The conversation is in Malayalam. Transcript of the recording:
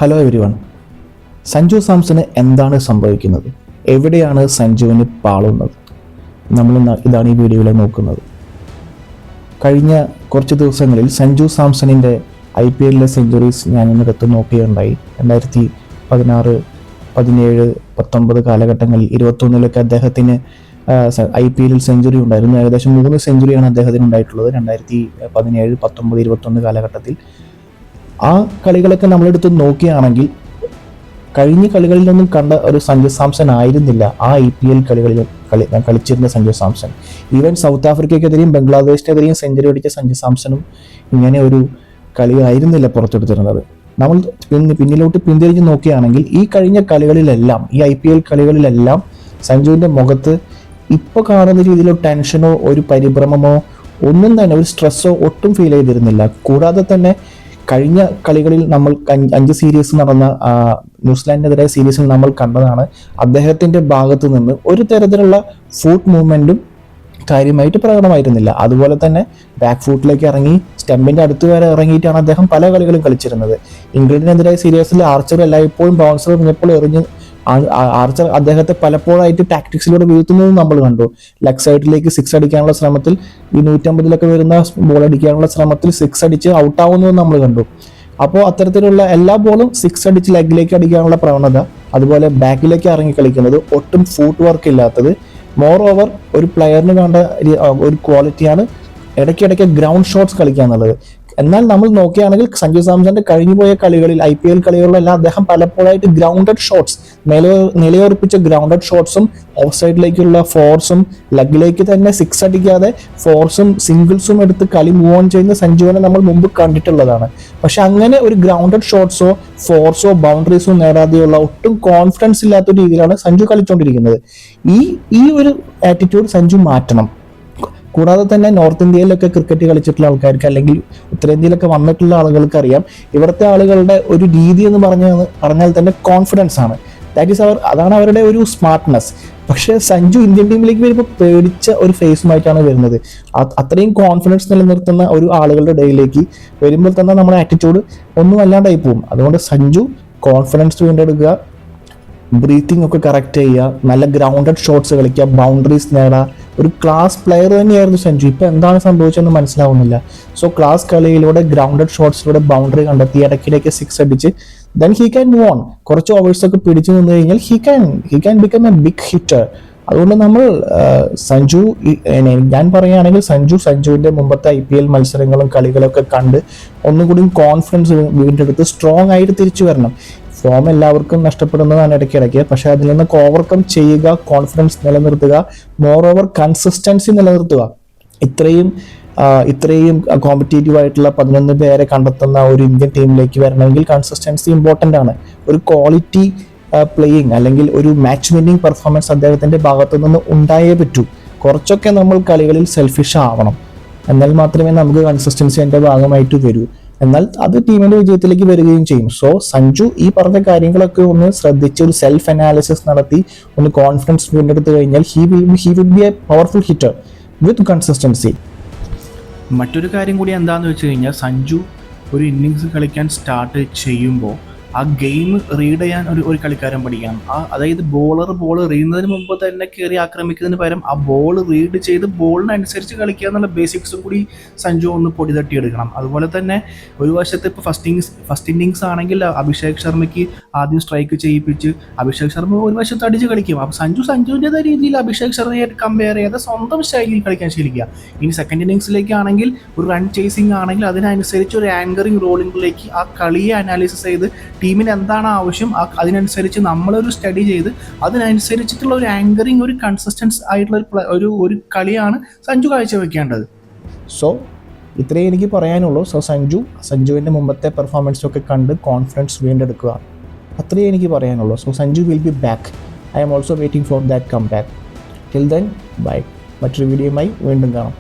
Hello everyone. സഞ്ജു സാംസന് എന്താണ് സംഭവിക്കുന്നത്? എവിടെയാണ് സഞ്ജുവിന് പാളുന്നത്? ഇതാണ് ഈ വീഡിയോയിൽ നോക്കുന്നത്. കഴിഞ്ഞ കുറച്ച് ദിവസങ്ങളിൽ സഞ്ജു സാംസണിൻ്റെ IPL സെഞ്ചുറീസ് ഞാൻ ഇന്നെടുത്ത് നോക്കുകയുണ്ടായി. 2016, 17, 19 കാലഘട്ടങ്ങളിൽ 21 അദ്ദേഹത്തിന് IPL സെഞ്ചുറി ഉണ്ടായിരുന്നു. ഏകദേശം 3 സെഞ്ചുറിയാണ് അദ്ദേഹത്തിന് ഉണ്ടായിട്ടുള്ളത് 2017, 19, 21 കാലഘട്ടത്തിൽ. ആ കളികളൊക്കെ നമ്മളെടുത്ത് നോക്കുകയാണെങ്കിൽ കഴിഞ്ഞ കളികളിലൊന്നും കണ്ട ഒരു സഞ്ജു സാംസൺ ആയിരുന്നില്ല ആ IPL കളികളിൽ കളിച്ചിരുന്ന സഞ്ജു സാംസൺ. ഈവൻ സൗത്ത് ആഫ്രിക്കയ്ക്കെതിരെയും ബംഗ്ലാദേശിനെതിരെയും സെഞ്ചുറി അടിച്ച സഞ്ജു സാംസണും ഇങ്ങനെ ഒരു കളി ആയിരുന്നില്ല പുറത്തെടുത്തിരുന്നത്. നമ്മൾ പിന്നിലോട്ട് പിന്തിരിഞ്ഞ് നോക്കുകയാണെങ്കിൽ ഈ കഴിഞ്ഞ കളികളിലെല്ലാം, ഈ IPL കളികളിലെല്ലാം സഞ്ജുവിൻ്റെ മുഖത്ത് ഇപ്പോൾ കാണുന്ന രീതിയിലോ ടെൻഷനോ ഒരു പരിഭ്രമമോ ഒന്നും തന്നെ, ഒരു സ്ട്രെസ്സോ ഒട്ടും ഫീൽ ചെയ്തിരുന്നില്ല. കൂടാതെ തന്നെ കഴിഞ്ഞ കളികളിൽ നമ്മൾ 5 സീരീസ് നടന്ന ന്യൂസിലാൻഡിനെതിരെ സീരീസിൽ നമ്മൾ കണ്ടതാണ് അദ്ദേഹത്തിൻ്റെ ഭാഗത്ത് നിന്ന് ഒരു തരത്തിലുള്ള ഫുട്ട് മൂവ്മെൻറ്റും കാര്യമായിട്ട് പ്രകടമായിരുന്നില്ല. അതുപോലെ തന്നെ ബാക്ക് ഫുട്ടിലേക്ക് ഇറങ്ങി സ്റ്റെമ്പിൻ്റെ അടുത്ത് വരെ ഇറങ്ങിയിട്ടാണ് അദ്ദേഹം പല കളികളും കളിച്ചിരുന്നത്. ഇംഗ്ലണ്ടിനെതിരായ സീരീസിൽ ആർച്ചർ എല്ലായ്പ്പോഴും ബൗൺസർ എറിഞ്ഞപ്പോൾ ആർച്ചർ അദ്ദേഹത്തെ പലപ്പോഴായിട്ട് ടാക്ടിക്സിലൂടെ വീഴ്ത്തുന്നതും നമ്മൾ കണ്ടു. ലെഗ് സൈഡിലേക്ക് 6 അടിക്കാനുള്ള ശ്രമത്തിൽ, ഈ 150 വരുന്ന ബോൾ അടിക്കാനുള്ള ശ്രമത്തിൽ 6 അടിച്ച് ഔട്ടാവുന്നതും നമ്മൾ കണ്ടു. അപ്പോൾ അത്തരത്തിലുള്ള എല്ലാ ബോളും 6 അടിച്ച് ലെഗിലേക്ക് അടിക്കാനുള്ള പ്രവണത, അതുപോലെ ബാക്കിലേക്ക് ഇറങ്ങി കളിക്കുന്നത്, ഒട്ടും ഫുട്ട് വർക്ക് ഇല്ലാത്തത്, മോർ ഓവർ ഒരു പ്ലെയറിന് വേണ്ട ഒരു ക്വാളിറ്റിയാണ് ഇടയ്ക്കിടയ്ക്ക് ഗ്രൗണ്ട് ഷോട്ട്സ് കളിക്കുക എന്നുള്ളത്. എന്നാൽ നമ്മൾ നോക്കുകയാണെങ്കിൽ സഞ്ജു സാംസന്റെ കഴിഞ്ഞുപോയ കളികളിൽ, IPL കളികളിലെല്ലാം അദ്ദേഹം പലപ്പോഴായിട്ട് ഗ്രൗണ്ടഡ് ഷോട്ട്സ്, നിലയുറപ്പിച്ച ഗ്രൗണ്ടഡ് ഷോട്ട്സും ഓഫ് സൈഡിലേക്കുള്ള ഫോർസും, ലെഗിലേക്ക് തന്നെ 6 അടിക്കാതെ ഫോർസും സിംഗിൾസും എടുത്ത് കളി മൂവ് ഓൺ ചെയ്യുന്ന സഞ്ജുവിനെ നമ്മൾ മുമ്പ് കണ്ടിട്ടുള്ളതാണ്. പക്ഷെ അങ്ങനെ ഒരു ഗ്രൗണ്ടഡ് ഷോട്ട്സോ ഫോർസോ ബൗണ്ടറീസോ നേടാതെയുള്ള ഒട്ടും കോൺഫിഡൻസ് ഇല്ലാത്ത രീതിയിലാണ് സഞ്ജു കളിച്ചുകൊണ്ടിരിക്കുന്നത്. ഈ ഒരു ആറ്റിറ്റ്യൂഡ് സഞ്ജു മാറ്റണം. കൂടാതെ തന്നെ നോർത്ത് ഇന്ത്യയിലൊക്കെ ക്രിക്കറ്റ് കളിച്ചിട്ടുള്ള ആൾക്കാർക്ക്, അല്ലെങ്കിൽ ഉത്തരേന്ത്യയിലൊക്കെ വന്നിട്ടുള്ള ആളുകൾക്ക് അറിയാം, ഇവിടുത്തെ ആളുകളുടെ ഒരു രീതി എന്ന് പറഞ്ഞാൽ തന്നെ കോൺഫിഡൻസ് ആണ്. അതാണ് അവരുടെ ഒരു സ്മാർട്ട്നെസ്. പക്ഷെ സഞ്ജു ഇന്ത്യൻ ടീമിലേക്ക് വരുമ്പോൾ പേടിച്ച ഒരു ഫേസുമായിട്ടാണ് വരുന്നത്. അത്രയും കോൺഫിഡൻസ് നിലനിർത്തുന്ന ഒരു ആളുകളുടെ ഇടയിലേക്ക് വരുമ്പോൾ തന്നെ നമ്മുടെ ആറ്റിറ്റ്യൂഡ് ഒന്നും അല്ലാണ്ടായി പോകും. അതുകൊണ്ട് സഞ്ജു കോൺഫിഡൻസ് വീണ്ടെടുക്കുക, ബ്രീത്തിങ് ഒക്കെ കറക്റ്റ് ചെയ്യുക, നല്ല ഗ്രൗണ്ടഡ് ഷോട്ട്സ് കളിക്കുക, ബൗണ്ടറീസ് നേടുക. ഒരു ക്ലാസ് പ്ലെയർ തന്നെയായിരുന്നു സഞ്ജു. ഇപ്പം എന്താണ് സംഭവിച്ചതെന്ന് മനസ്സിലാവുന്നില്ല. സോ ക്ലാസ് കളിയിലൂടെ, ഗ്രൗണ്ടഡ് ഷോട്ട്സിലൂടെ ബൗണ്ടറി കണ്ടെത്തി ഇടയ്ക്കിടയ്ക്ക് 6 അടിച്ച് then he can move on. കുറച്ച് ഓവേഴ്സൊക്കെ പിടിച്ചു നിന്ന് കഴിഞ്ഞാൽ he can become a big hitter. അതുകൊണ്ട് നമ്മൾ ഞാൻ പറയുകയാണെങ്കിൽ സഞ്ജുവിൻ്റെ മുമ്പത്തെ IPL മത്സരങ്ങളും കളികളൊക്കെ കണ്ട് ഒന്നുകൂടി കോൺഫിഡൻസ് വീണ്ടെടുത്ത് സ്ട്രോങ് ആയിട്ട് തിരിച്ചു വരണം. ഫോം എല്ലാവർക്കും നഷ്ടപ്പെടുന്നതാണ് ഇടയ്ക്കിടയ്ക്ക്. പക്ഷെ അതിൽ നിന്നൊക്കെ ഓവർകം ചെയ്യുക, കോൺഫിഡൻസ് നിലനിർത്തുക, മോർ ഓവർ കൺസിസ്റ്റൻസി നിലനിർത്തുക. ഇത്രയും കോമ്പറ്റേറ്റീവ് ആയിട്ടുള്ള 11 പേരെ കണ്ടെത്തുന്ന ഒരു ഇന്ത്യൻ ടീമിലേക്ക് വരണമെങ്കിൽ കൺസിസ്റ്റൻസി ഇമ്പോർട്ടൻ്റ് ആണ്. ഒരു ക്വാളിറ്റി പ്ലേയിങ് അല്ലെങ്കിൽ ഒരു മാച്ച് വിന്നിങ് പെർഫോമൻസ് അദ്ദേഹത്തിൻ്റെ ഭാഗത്തു നിന്ന് ഉണ്ടായേ പറ്റൂ. കുറച്ചൊക്കെ നമ്മൾ കളികളിൽ സെൽഫിഷ് ആവണം. എന്നാൽ മാത്രമേ നമുക്ക് കൺസിസ്റ്റൻസി അതിൻ്റെ ഭാഗമായിട്ട് വരൂ. എന്നാൽ അത് ടീമിന്റെ വിജയത്തിലേക്ക് വരികയും ചെയ്യും. സോ സഞ്ജു ഈ പറഞ്ഞ കാര്യങ്ങളൊക്കെ ഒന്ന് ശ്രദ്ധിച്ച് ഒരു സെൽഫ് അനാലിസിസ് നടത്തി ഒന്ന് കോൺഫിഡൻസ് വീണ്ടെടുത്ത് കഴിഞ്ഞാൽ he will be A powerful hitter with consistency. മറ്റൊരു കാര്യം കൂടി എന്താണെന്ന് വെച്ച് കഴിഞ്ഞാൽ, സഞ്ജു ഒരു ഇന്നിങ്സ് കളിക്കാൻ സ്റ്റാർട്ട് ചെയ്യുമ്പോൾ ആ ഗെയിം റീഡ് ചെയ്യാൻ ഒരു കളിക്കാരൻ പഠിക്കണം. അതായത് ബോൾ എറിയുന്നതിന് മുമ്പ് തന്നെ കയറി ആക്രമിക്കുന്നതിന് പകരം ആ ബോൾ റീഡ് ചെയ്ത് ബോളിനനുസരിച്ച് കളിക്കുക എന്നുള്ള ബേസിക്സും കൂടി സഞ്ജു ഒന്ന് പൊടി തട്ടിയെടുക്കണം. അതുപോലെ തന്നെ ഒരു വശത്ത് ഇപ്പോൾ ഫസ്റ്റ് ഇന്നിങ്സ് ആണെങ്കിൽ അഭിഷേക് ശർമ്മയ്ക്ക് ആദ്യം സ്ട്രൈക്ക് ചെയ്യിപ്പിച്ച് അഭിഷേക് ശർമ്മ ഒരു വശത്ത് അടിച്ച് കളിക്കും. അപ്പോൾ സഞ്ജുവിൻ്റെതായ രീതിയിൽ അഭിഷേക് ശർമ്മയായിട്ട് കമ്പയർ ചെയ്യാതെ സ്വന്തം ശൈലിയിൽ കളിക്കാൻ ശീലിക്കുക. ഇനി സെക്കൻഡ് ഇന്നിങ്സിലേക്കാണെങ്കിൽ ഒരു റൺ ചേസിങ് ആണെങ്കിൽ അതിനനുസരിച്ച് ഒരു ആങ്കറിങ് റോളിങ്ങിലേക്ക് ആ കളിയെ അനാലിസിസ് ചെയ്ത് ടീമിന് എന്താണ് ആവശ്യം അതിനനുസരിച്ച് നമ്മളൊരു സ്റ്റഡി ചെയ്ത് അതിനനുസരിച്ചിട്ടുള്ള ഒരു ആങ്കറിങ്, ഒരു കൺസിസ്റ്റൻസ് ആയിട്ടുള്ള ഒരു കളിയാണ് സഞ്ജു കാഴ്ചവെക്കേണ്ടത്. സോ ഇത്രയേ എനിക്ക് പറയാനുള്ളൂ. സോ സഞ്ജുവിൻ്റെ മുമ്പത്തെ പെർഫോമൻസൊക്കെ കണ്ട് കോൺഫിഡൻസ് വീണ്ടെടുക്കുക, അത്രയേ എനിക്ക് പറയാനുള്ളൂ. So Sanju will be back. I am also waiting for that come back. Till then bye. മറ്റൊരു വീഡിയോയുമായി വീണ്ടും കാണാം.